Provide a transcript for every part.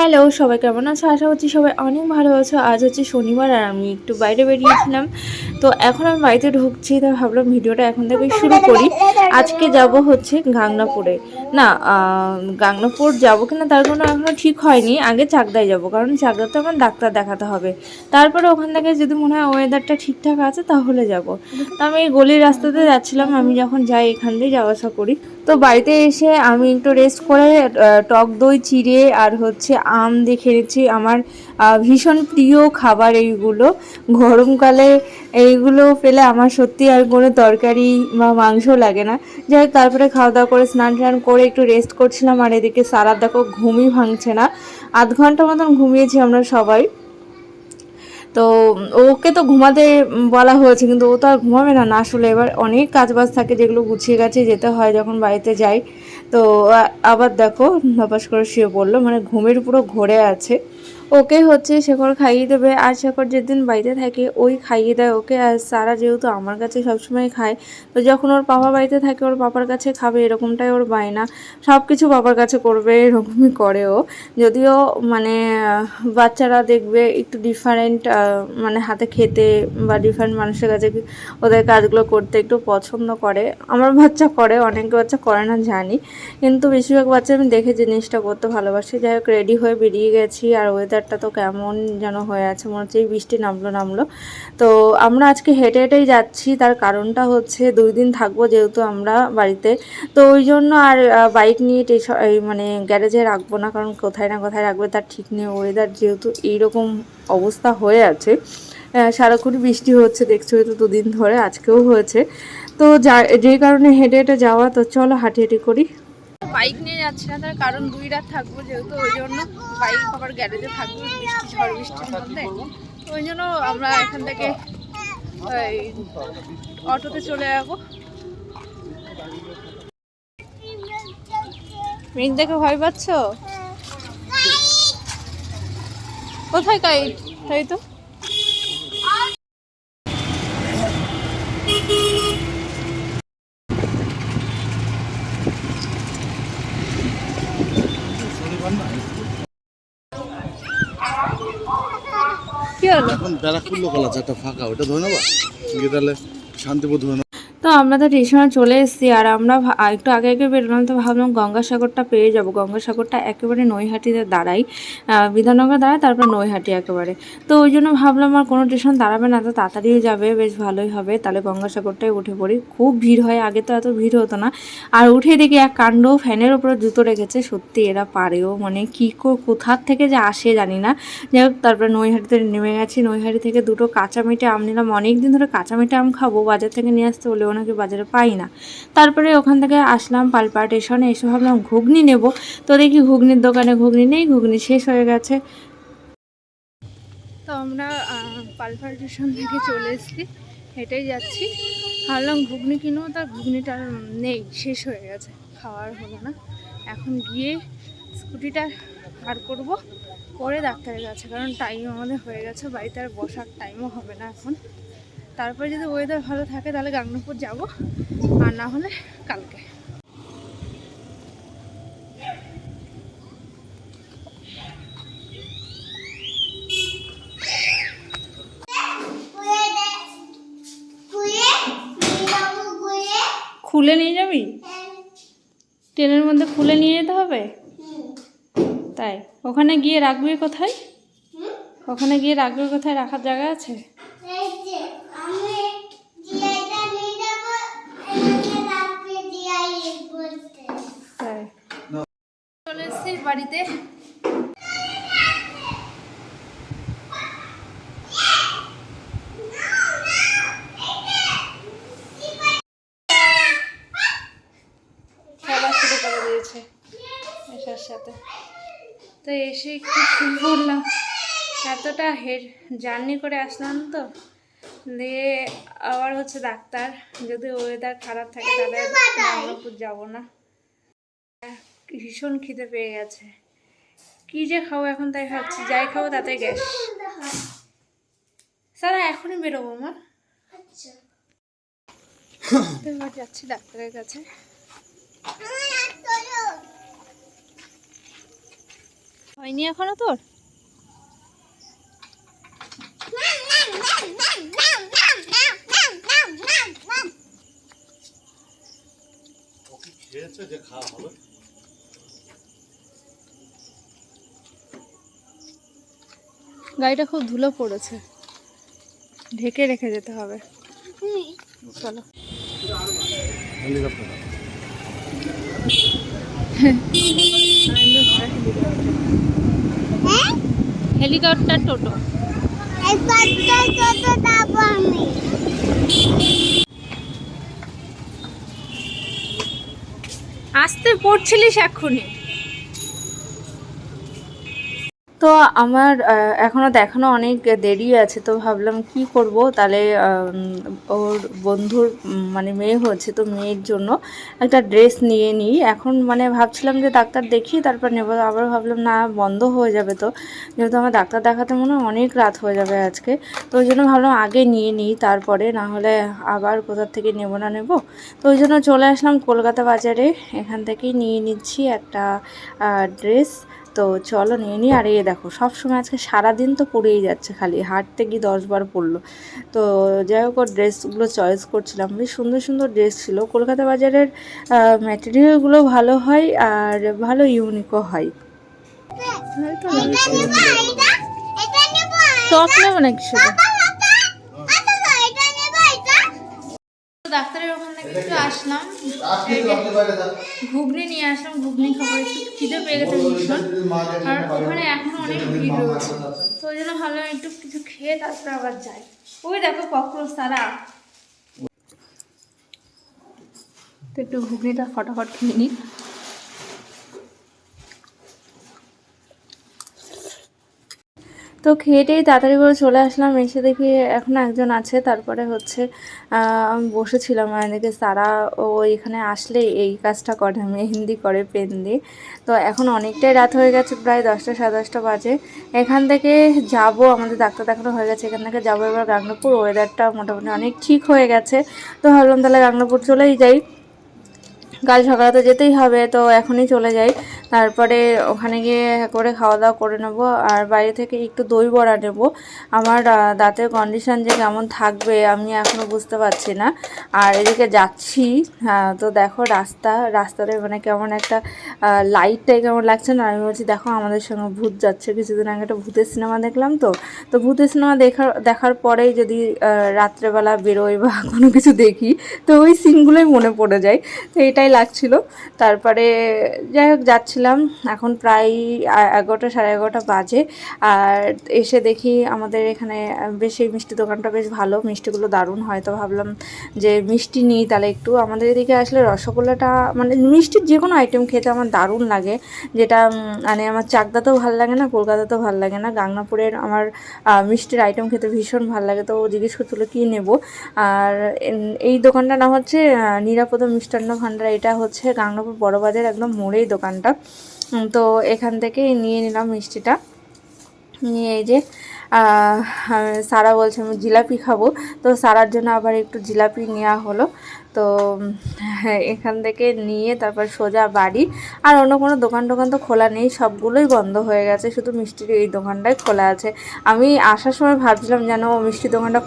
Hello, সবাই কেমন আছো? আশা করছি সবাই অনেক ভালো আছো। আজ হচ্ছে শনিবার আর আমি একটু বাইরে বেরিয়েছিলাম। তো এখন আমি বাড়িতে ঢুকছি, তো ভাবলাম ভিডিওটা এখন থেকে শুরু করি। আজকে যাব হচ্ছে গাংনাপুরে। না, গাংনাপুর যাবো কিনা তার কোনো এখনও ঠিক হয়নি। আগে চাকদায় যাব, কারণ চাকদাতে আমার ডাক্তার দেখাতে হবে। তারপরে ওখান থেকে যদি মনে হয় ওয়েদারটা ঠিকঠাক আছে তাহলে যাব। তো আমি এই গলির রাস্তাতে যাচ্ছিলাম, আমি যখন যাই এখান দিয়ে যাওয়া আসা করি। তো বাড়িতে এসে আমি একটু রেস্ট করে টক দই চিড়ে আর হচ্ছে আম দিয়ে খেয়েছি। আমার ভীষণ প্রিয় খাবার এইগুলো। গরমকালে এইগুলো পেলে আমার সত্যি আর কোনো তরকারি বা মাংস লাগে না। যাই হোক, তারপরে খাওয়া দাওয়া করে স্নান টান করে একটু রেস্ট করছিলাম। আর এদিকে সারা দেখো ঘুমই ভাঙছে না। আধ ঘন্টা মতন ঘুমিয়েছি আমরা সবাই। তো ওকে তো ঘুমাতে বলা হয়েছে, কিন্তু ও তো আর ঘুমাবে না। না আসলে এবার অনেক কাজবাজ থাকে যেগুলো গুছিয়ে গাছিয়ে যেতে হয় যখন বাড়িতে যাই। তো আবার দেখো ধপাস করে শুয়ে পড়লো, মানে ঘুমের পুরো ঘোরে আছে। ওকে হচ্ছে শেখর খাইয়ে দেবে, আর শেখর যেদিন বাড়িতে থাকে ওই খাইয়ে দেয় ওকে। আর সারা যেহেতু আমার কাছে সবসময় খায়, তো যখন ওর পাপা বাড়িতে থাকে ওর পাপার কাছে খাবে, এরকমটাই ওর বায়না। সব কিছু বাবার কাছে করবে, এরকমই করে ও। যদিও মানে বাচ্চারা দেখবে একটু ডিফারেন্ট, মানে হাতে খেতে বা ডিফারেন্ট মানুষের কাছে ওদের কাজগুলো করতে একটু পছন্দ করে। আমার বাচ্চা করে, অনেক বাচ্চা করে না জানি, কিন্তু বেশিরভাগ বাচ্চা আমি দেখে জিনিসটা করতে ভালোবাসি। যাই হোক, রেডি হয়ে বেরিয়ে গেছি। আর ওয়েদারটা তো কেমন যেন হয়ে আছে, মনে হচ্ছে বৃষ্টি নামলো। তো আমরা আজকে হেঁটে হেঁটেই যাচ্ছি, তার কারণটা হচ্ছে 2 দিন থাকবো যেহেতু আমরা বাড়িতে। তো ওই জন্য আর বাইক নিয়ে এই মানে গ্যারেজে রাখবো না, কারণ কোথায় না কোথায় রাখবে তার ঠিক নেই। ওয়েদার যেহেতু এইরকম অবস্থা হয়ে আছে, সারাক্ষণই বৃষ্টি হচ্ছে দেখছো তো 2 দিন ধরে, আজকেও হয়েছে। তো যেই কারণে হেঁটে হেঁটে যাওয়া, তো চলো হাঁটি হাঁটি করি। বাইক নিয়ে যাচ্ছি না, তার কারণ 2 রাত থাকবো যেহেতু, ওই জন্য বাইক আবার গ্যারেজে থাকবো ঝড় বৃষ্টির মধ্যে। ওই জন্য আমরা এখান থেকে অটোতে চলে যাবো। মেঘ দেখে ভয় পাচ্ছ? কোথায় কাইট? তাই তো। কি হলো? এখন ব্যারাকপুর লোকাল আছে একটা ফাঁকা, ওটা ধরে নেবা গিয়ে, তাহলে শান্তিপুর ধরে নেবো। তো আমরা তো স্টেশনে চলে এসেছি, আর আমরা একটু আগে আগে বেরোলাম। তো ভাবলাম গঙ্গাসাগরটা পেয়ে যাব। গঙ্গাসাগরটা একেবারে নৈহাটিতে দাঁড়াই, বিধাননগর দাঁড়ায়, তারপর নৈহাটি একেবারে। তো ওই জন্য ভাবলাম আর কোনো স্টেশন দাঁড়াবে না, তো তাড়াতাড়িও যাবে, বেশ ভালোই হবে। তাহলে গঙ্গাসাগরটাই উঠে পড়ি। খুব ভিড় হয়, আগে তো এত ভিড় হতো না। আর উঠে দেখি এক কাণ্ড, ফ্যানের উপরে জুতো রেখেছে। সত্যি এরা পারেও, মানে কী কোথার থেকে যে আসে জানি না। যাই হোক, তারপরে নৈহাটিতে নেমে গেছি। নৈহাটি থেকে 2টো কাঁচা মিঠে আম নিলাম। অনেক দিন ধরে কাঁচা মিঠে আম খাবো, বাজার থেকে নিয়ে আসতে বলেও নাকি বাজারে পাই না। তারপরে ওখান থেকে আসলাম পালপাড়া স্টেশনে, এসে ভাবলাম ঘুগনি নেব। তো দেখি ঘুগনির দোকানে ঘুগনি নেই, ঘুগনি শেষ হয়ে গেছে। তো আমরা পালপাড়া স্টেশন থেকে চলে এসেছি, হেঁটেই যাচ্ছি। ভাবলাম ঘুগনি কিনবো, তার ঘুগনিটা নেই, শেষ হয়ে গেছে, খাওয়ার হলো না। এখন গিয়ে স্কুটিটা বার করবো, করে ডাক্তারের কাছে, কারণ টাইম আমাদের হয়ে গেছে, বাড়িতে আর বসার টাইমও হবে না এখন। তারপরে যদি ওয়েদার ভালো থাকে তাহলে গাংনাপুর যাব, আর না হলে কালকে। খুলে নিয়ে যাবি? ট্রেনের মধ্যে খুলে নিয়ে যেতে হবে? তাই? ওখানে গিয়ে রাখবি কোথায়? ওখানে গিয়ে রাখবি কোথায়? রাখার জায়গা আছে? তাই চলে এসেছি বাড়িতে। খেলা শুরু করে দিয়েছে এসার সাথে। তো এসে একটু শুরু করলাম, এতটা জার্নি করে আসলাম তো, দিয়ে আবার হচ্ছে ডাক্তার। যদি ওয়েদার খারাপ থাকে তাহলে গাংনাপুর যাবো না। ভীষণ খিদে পেয়ে গেছে, কি যে খাবো এখন তাই ভাবছি। যাই খাবো তাতে গ্যাস। সারা এখনই বেরোবো মা। এবার যাচ্ছি ডাক্তারের কাছে। হয়নি এখনো তোর? খেয়েছে যে খাওয়া হবে। গাড়িটা খুব ধুলো পড়েছে, ঢেকে রেখে যেতে হবে। চলো। হেলিকপ্টার হেলিকপ্টার টোটো। আসতে পড়ছিলিস এক্ষুনি। তো আমার এখনও দেখানো অনেক দেরি আছে, তো ভাবলাম কি করব তাহলে ওর বন্ধুর মানে মেয়ে হচ্ছে, তো মেয়ের জন্য একটা ড্রেস নিয়ে নিই। এখন মানে ভাবছিলাম যে ডাক্তার দেখিয়ে তারপর নেবো, আবার ভাবলাম না বন্ধ হয়ে যাবে, তো যেহেতু আমার ডাক্তার দেখাতে মনে হয় অনেক রাত হয়ে যাবে আজকে, তো ওই জন্য ভাবলাম আগে নিয়ে নিই, তারপরে না হলে আবার কোথার থেকে নেব না নেব। তো ওই জন্য চলে আসলাম কলকাতা বাজারে, এখান থেকেই নিয়ে নিচ্ছি একটা ড্রেস। তো চলো নিয়ে নিই। আর এই দেখো সবসময় আজকে সারাদিন তো পরেই যাচ্ছে, খালি হাঁটতে গিয়ে 10 বার পরলো। তো যাই হোক ওর ড্রেসগুলো চয়েস করছিলাম, বেশ সুন্দর সুন্দর ড্রেস ছিল। কলকাতা বাজারের ম্যাটেরিয়ালগুলো ভালো হয় আর ভালো ইউনিকও হয়। টপ নেবো নাকি শুধু? ডাক্তারের ওখান থেকে একটু আসলাম, ঘুগনি নিয়ে আসলাম, ঘুগনি খাবো, একটু খিদে পেয়ে গেছে ভীষণ, আর ওখানে এখনো অনেক ভিড় রয়েছে, তো ওই জন্য ভাবলাম একটু কিছু খেয়ে তারপরে আবার যাই। ওই দেখো ককরোচ তারা, তো একটু ঘুগনিটা ফটাফট খেয়ে নিই। তো খেয়েটেই তাড়াতাড়ি করে চলে আসলাম, এসে দেখি এখন একজন আছে, তারপরে হচ্ছে আমি বসেছিলাম, এদিকে সারা ও এখানে আসলে এই কাজটা করে, মেহেন্দি করে পেন দিয়ে। তো এখন অনেকটাই রাত হয়ে গেছে, প্রায় 10টা সাড়ে 10টা বাজে। এখান থেকে যাব, আমাদের ডাক্তার দেখানো হয়ে গেছে, এখান থেকে যাবো এবার গাংনাপুর। ওয়েদারটা মোটামুটি অনেক ঠিক হয়ে গেছে, তো ভাবলাম তাহলে গাংনাপুর চলেই যাই, কাল সকালে তো যেতেই হবে, তো এখনই চলে যাই। তারপরে ওখানে গিয়ে করে খাওয়া দাওয়া করে নেবো, আর বাইরে থেকে একটু দই বড়া নেবো। আমার দাঁতের কন্ডিশন যে কেমন থাকবে আমি এখনও বুঝতে পারছি না। আর এদিকে যাচ্ছি, হ্যাঁ তো দেখো রাস্তাতে মানে কেমন একটা লাইটটাই কেমন লাগছে না, আমি বলছি দেখো আমাদের সঙ্গে ভূত যাচ্ছে। কিছুদিন আগে একটা ভূতের সিনেমা দেখলাম, তো ভূতের সিনেমা দেখার পরেই যদি রাত্রেবেলা বেরোই বা কোনো কিছু দেখি, তো ওই সিনগুলোই মনে পড়ে যায়, তো এটাই লাগছিল। তারপরে যাই হোক যাচ্ছিলাম, এখন প্রায় 11টা সাড়ে 11টা বাজে। আর এসে দেখি আমাদের এখানে বেশ এই মিষ্টি দোকানটা বেশ ভালো, মিষ্টিগুলো দারুণ হয়, তো ভাবলাম যে মিষ্টি নিই তাহলে একটু। আমাদের এদিকে আসলে রসগোল্লাটা মানে মিষ্টির যে কোনো আইটেম খেতে আমার দারুণ লাগে, যেটা মানে আমার চাকদাতেও ভালো লাগে না, কলকাতাতেও ভালো লাগে না, গাংনাপুরের আমার মিষ্টির আইটেম খেতে ভীষণ ভালো লাগে। তো জিজ্ঞেস করছিলো কী নেব, আর এই দোকানটার নাম হচ্ছে নিরাপদ মিষ্টান্ন ভাণ্ডার, এটা হচ্ছে গাংনাপুর বড় বাজার একদম মোড়েই দোকানটা। তো এখান থেকে নিয়ে নিলাম মিষ্টিটা, নিয়ে এই যে সারা বলছে আমি জিলাপি খাবো, তো সারার জন্য আবার একটু জিলাপি নেওয়া হলো। তো এখান থেকে নিয়ে তারপর সোজা বাড়ি। আর অন্য কোনো দোকান তো খোলা নেই, সবগুলোই বন্ধ হয়ে গেছে, শুধু মিষ্টির এই দোকানটাই খোলা আছে। আমি আসার সময় ভাবছিলাম যেন মিষ্টির দোকানটা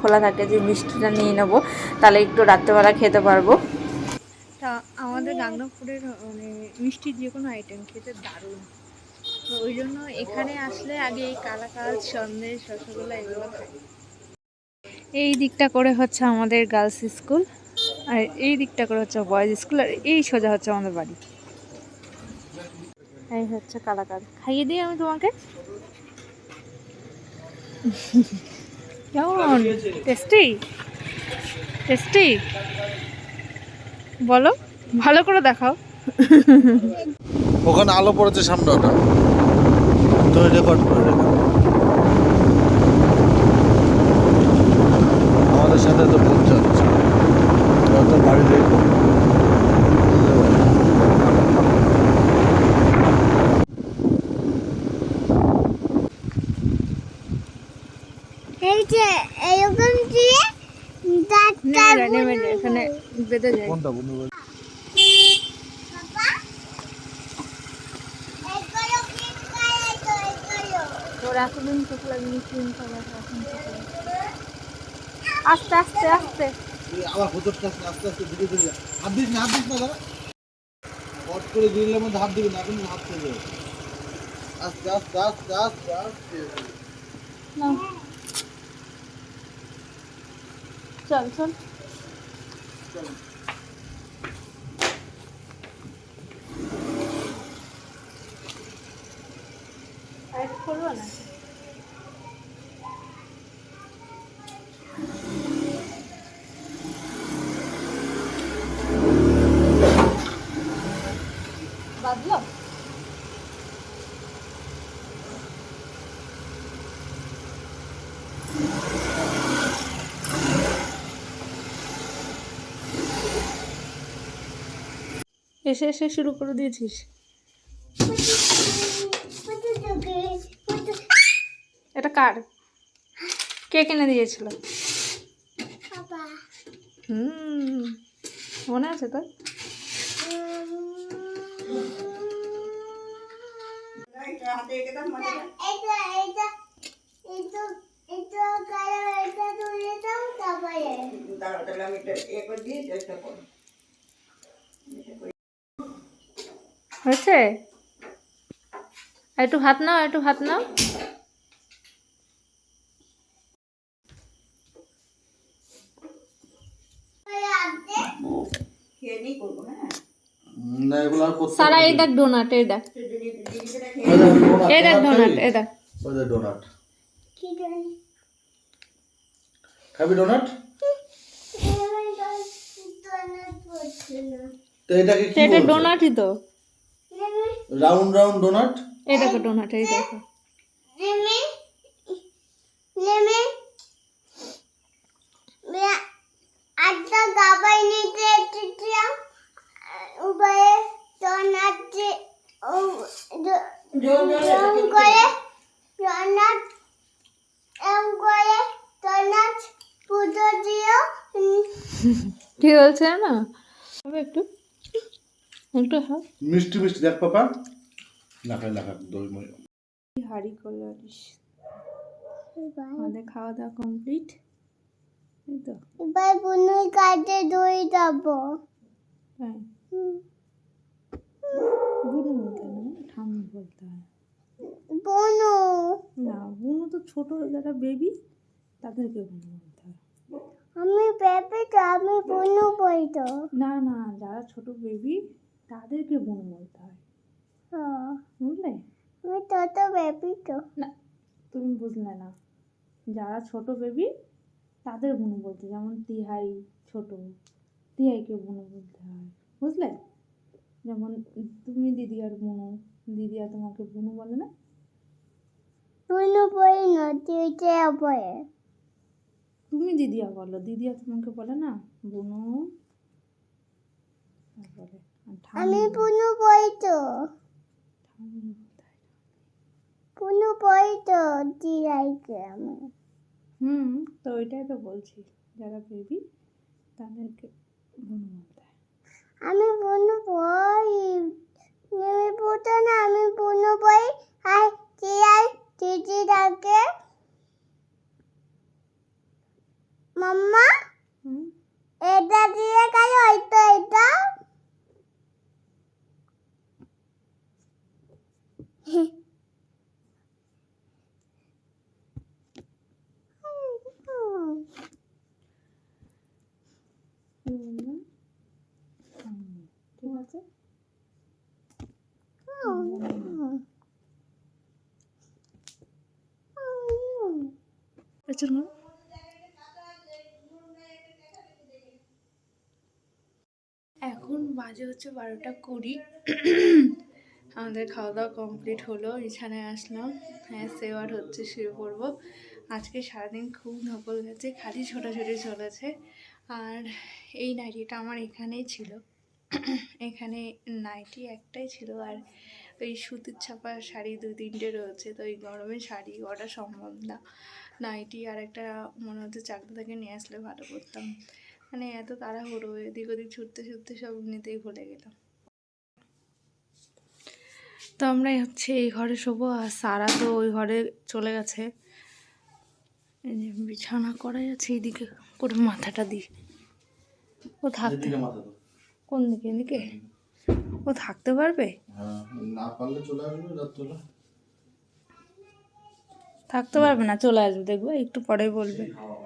খোলা থাকে যে মিষ্টিটা নিয়ে নেবো, তাহলে একটু রাত্রেবেলা খেতে পারবো। তা আমাদের গাংনাপুরের মানে মিষ্টির যে কোনো আইটেম খেতে দারুণ, তো ওই জন্য এখানে আসলে আগে এই কালাকাঁদ সন্দেশ রসগোল্লা এগুলো খাই। এই দিকটা করে হচ্ছে আমাদের গার্লস স্কুল, আর এই দিকটা করে হচ্ছে বয়েজ স্কুল, আর এই সোজা হচ্ছে আমাদের বাড়ি। এই হচ্ছে কালাকাঁদ, খাইয়ে দিই আমি তোমাকে। কেমন টেস্টি টেস্টি বলো, ভালো করে দেখাও। ওখানে আলো পড়েছে সামনে, ওটা তো রেকর্ড করে রেখে আমাদের সাথে তো ভূত যাচ্ছে, তো বাড়িতে এখানে বেঁধে যায়। কোনটা বন্ধু? ওর এতদিন চোখ লাগেনি ক্রিম কালার, এখন চোখ লাগে। আস্তে আস্তে আস্তে। আবার হোঁচটটা আস্তে আস্তে ধীরে ধীরে। হাত দিস না দাদা। পট করে দিলের মধ্যে হাত দিবি না, এখন হাত থেকে যাবে। আস্তে আস্তে আস্তে আস্তে আস্তে। নাও। চল চল। চলো। সাইড করবো না? বাদলো? এসে এসে শুরু করে দিয়েছিস। এটা কার? কে কিনে দিয়েছিল? মনে আছে তোর? হয়েছে? একটু ভাত নাও, একটু ভাত নাও। না এগুলো আর করতে সারা এই দেখ ডোনাট, এই দেখ, এই দেখ ডোনাট, এই দেখ। ওই যে ডোনাট। খাবি ডোনাট? তো এটাকে কি এটা বলছে? ডোনাটই তো। Round round donut. এই দেখো ডোনাট, এই দেখো। ঠিক বলছে না? হবে একটু, একটু হ্যাঁ। মিষ্টি মিষ্টি দেখ পাপা। না খাই না খাই দই মই। হাঁড়ি করলে আমাদের খাওয়া দাওয়া কমপ্লিট। এই তো। এবার বুনুই কাটে দই যাবো। হ্যাঁ। বুনু বলতে হয় না, ঠাম্মি বলতে হয়। বুনু না, বুনু তো ছোট যারা বেবি তাদেরকে বুনু বলতে হয়। আমি বেবি তো, আমি বুনু বই তো। না না, যারা ছোট বেবি তাদেরকে বুনু বলতে হয়, বুঝলে? আমি তো বেবি তো। না, তুমি বুঝলে না। যারা ছোট বেবি তাদের বুনু বলতে, যেমন তিহাই ছোট, তিহাইকে বুনু বলতে হয়, বুঝলে? যেমন তুমি দিদি আর বুনু, দিদি আর তোমাকে বুনু বলে না? বুনু বই না, দিতে বই। তুমি দিদিয়া বলো, দিদিয়া তোমাকে বলে না বুনু বলে। আর আমি ঠাম্মি বুনু বই তো, ঠাম্মি বলতে হয়। বুনু বই তো দিয়াইকে আমি। তো ওইটাই তো বলছি, যারা বেবি তাদেরকে বুনু বলতে হয়। আমি বুনু বই, আমি বুঝো না, আমি বুনু বই। আর দিয়াই দিদি ডাকে মাম্মা, এটা দিয়ে গেল, এটা এটা। কি বলবো? ঠাম্মি, ঠিক আছে? পেছন ঘোরো। এখন বাজে হচ্ছে 12:20। আমাদের খাওয়া দাওয়া কমপ্লিট হলো, বিছানায় আসলাম। হ্যাঁ, সেবার হচ্ছে, শুয়ে পড়বো। আজকে সারাদিন খুব ধকল গেছে, খালি ছোটাছুটি চলেছে। আর এই নাইটিটা আমার এখানেই ছিল, এখানে নাইটি একটাই ছিল, আর ওই সুতির ছাপা শাড়ি 2-3টে রয়েছে। তো এই গরমে শাড়ি করা সম্ভব না, নাইটি আর একটা মনে হচ্ছে চাকদা থেকে নিয়ে আসলে ভালো করতাম। মানে এত তাড়াহুড়ো, এদিক ওদিক ছুটতে ছুটতে সব নিতেই ভুলে গেলাম। তো আমরা হচ্ছে এই ঘরে শোবো, আর সারা তো ওই ঘরে চলে গেছে। এই যে বিছানা করা আছে, এইদিকে করে মাথাটা দিই। ও থাকতে, এদিকে মাথা দাও। কোন দিকে? এদিকে ও থাকতে পারবে? হ্যাঁ, না পারলে চলে আসবে রাত্রবেলা। থাকতে পারবে না, চলে আসবে, দেখবো একটু পরে বলবে। হাওয়া